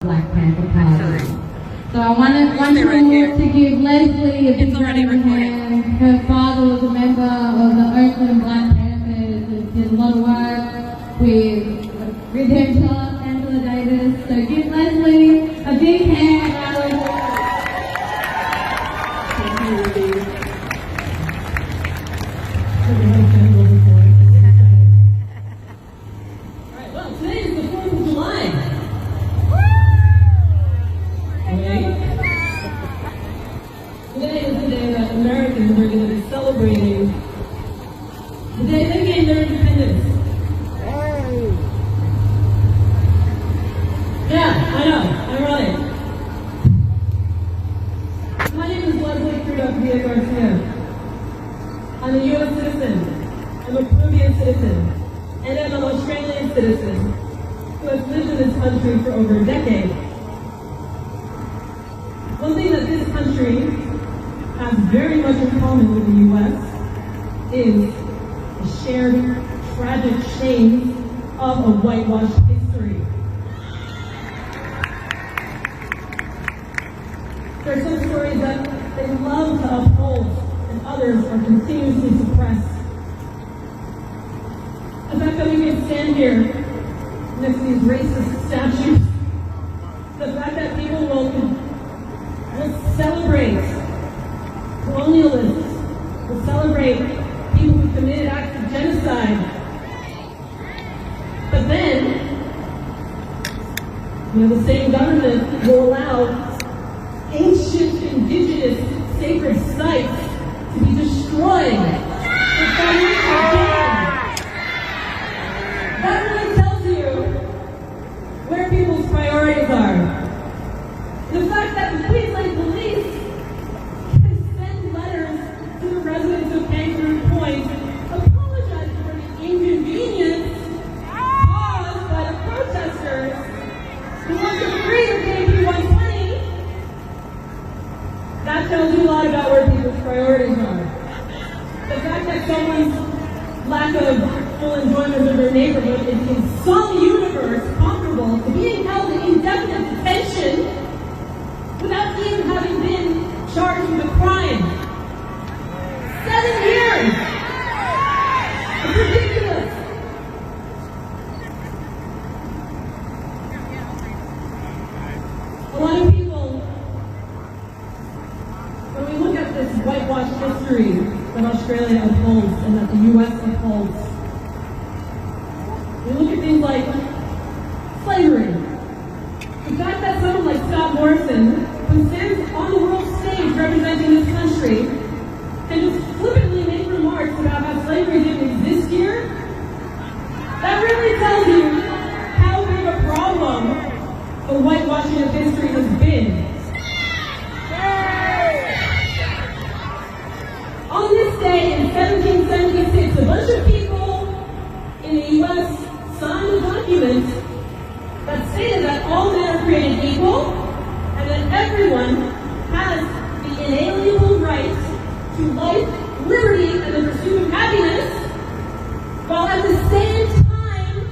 Black Panther Party. So I wanted to give Leslie a big round of hand. Her father was a member of the Oakland Black Panthers, did a lot of work with Redemptor, Angela Davis. So give Leslie a big hand. Alright, well, today is the 4th of July. Today is the day that Americans are going to be celebrating the day they gained their independence. Yeah, I know, I'm right. My name is Leslie Cruz Garcia. I'm a U.S. citizen, I'm a Peruvian citizen, and I'm an Australian citizen who has lived in this country for over a decade. One thing that this country has very much in common with the U.S. is the shared tragic shame of a whitewashed history. There are some stories that they love to uphold, and others are continuously suppressed. The fact that we can stand here next to these racist statues, the fact that people will celebrate colonialists, will celebrate people who committed acts of genocide. But then, the same government will allow ancient indigenous sacred sites to be destroyed for financial gain. That really tells you where people's priorities are. The fact that the Queensland police can send letters to the residents of Kangaroo Point apologizing for the inconvenience caused by the protesters who want to free the KP 120, that tells you a lot about where people's priorities are. The fact that someone's lack of full enjoyment of their neighborhood is in some universe comparable to being held in indefinite detention without even having been charged with a crime. 7 years! It's ridiculous! A lot of people, when we look at this whitewashed history that Australia upholds and that the U.S. upholds, we look at things like slavery. The fact that someone like Scott Morrison, who stands on the world stage representing this country, can just flippantly make remarks about how slavery didn't exist here, that really tells you how big a problem the whitewashing of history has been. On this day in 1776, a bunch of people in the U.S. signed a document that stated that all men are created equal and that everyone has the inalienable right to life, liberty, and the pursuit of happiness, while at the same time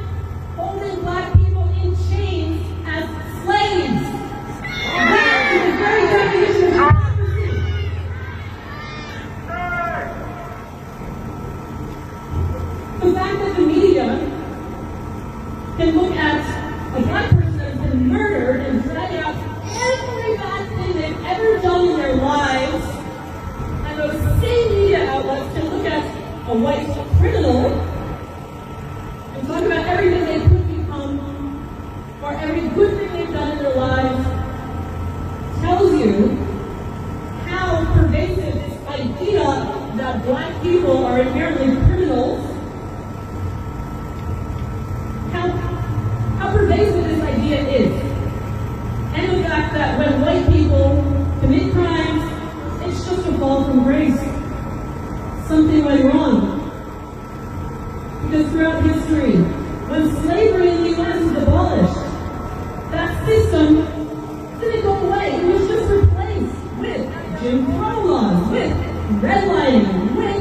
holding black people in chains as slaves. That is the very definition of democracy. The fact that the media can look at a black person that has been murdered and drag out every bad thing they've ever done in their lives, and those same media outlets can look at a white criminal and talk about everything they could become or every good thing they've done in their lives, tells you how pervasive this idea that black people are inherently criminals, how pervasive this idea is. And the fact that when white people commit crimes, it's just a fall from grace. Something went wrong. Because throughout history, when slavery in the U.S. was abolished, that system didn't go away. It was just replaced with Jim Crow laws, with redlining, with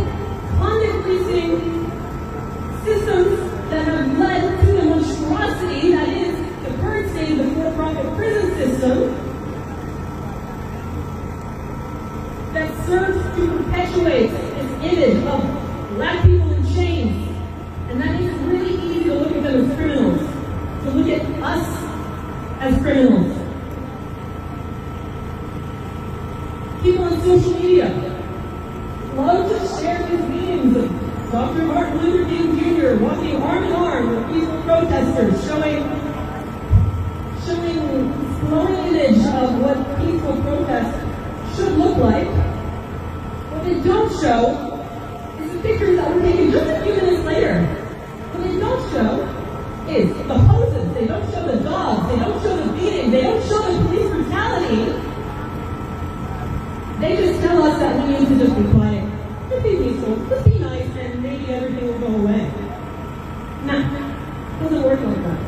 convict policing systems that have led to the monstrosity that is the current state of the for-profit prison as criminals. People on social media love to share these memes of Dr. Martin Luther King Jr. walking arm in arm with peaceful protesters, showing glowing image of what peaceful protest should look like. What they don't show is the pictures that were taken just a few minutes later. What they don't show is the hoses. They don't show the dogs. They don't show the beating. They don't show the police brutality. They just tell us that we need to just be quiet, just be peaceful, just be nice, and maybe everything will go away. Nah, it doesn't work like that.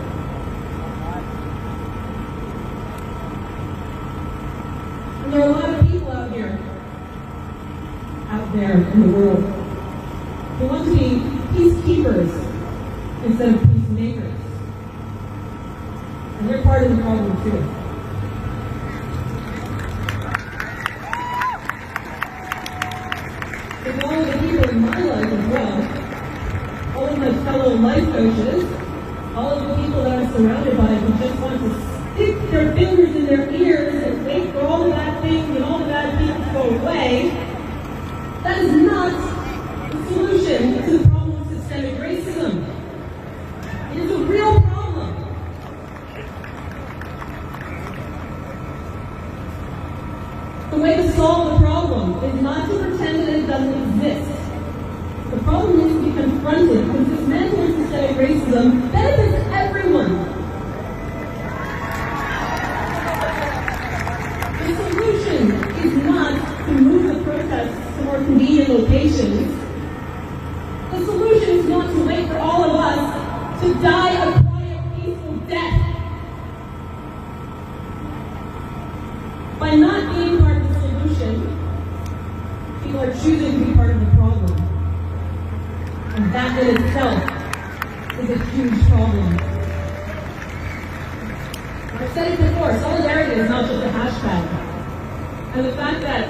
And there are a lot of people out there in the world, who want to be peacekeepers instead of peacemakers. And they're part of the problem too. With all of the people in my life as well, all of my fellow life coaches, all of the people that I'm surrounded by who just want to stick their fingers in their ears and wait for all the bad things and all the bad people to go away, that is not the solution to the problem of systemic racism. It is a real problem. The way to solve the problem is not to pretend that it doesn't exist. The problem needs to be confronted because dismantling systemic racism benefits everyone. The solution is not to move the protests to more convenient locations. The solution is not to wait for all of us to die a quiet, peaceful death. By not being part of the solution, people are choosing to be part of the problem. And that in itself is a huge problem. I've said it before, solidarity is not just a hashtag. And the fact that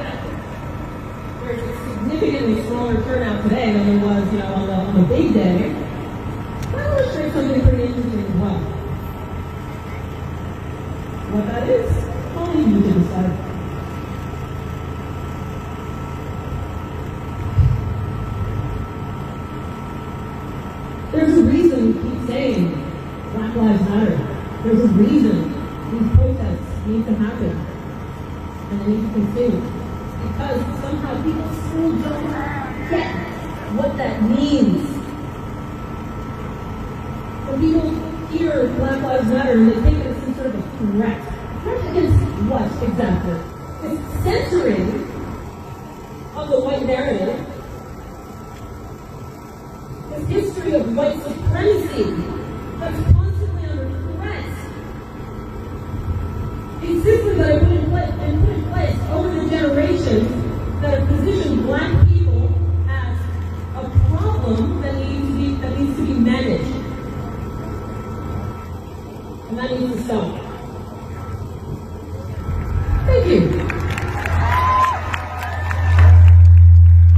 there's a significantly smaller turnout today than there was, on the big day, that illustrates something pretty interesting as well. What that is, only you can decide. There's a reason we keep saying Black Lives Matter. There's a reason these protests need to happen. And they need to continue. Because somehow people still don't get what that means. When people hear Black Lives Matter, they think it's some sort of a threat. Threat against what exactly? It's censoring of the white narrative. This history of white supremacy that's constantly under threat. These systems that have been put in place over the generations that have positioned Black people as a problem that needs to be managed. And that needs to stop.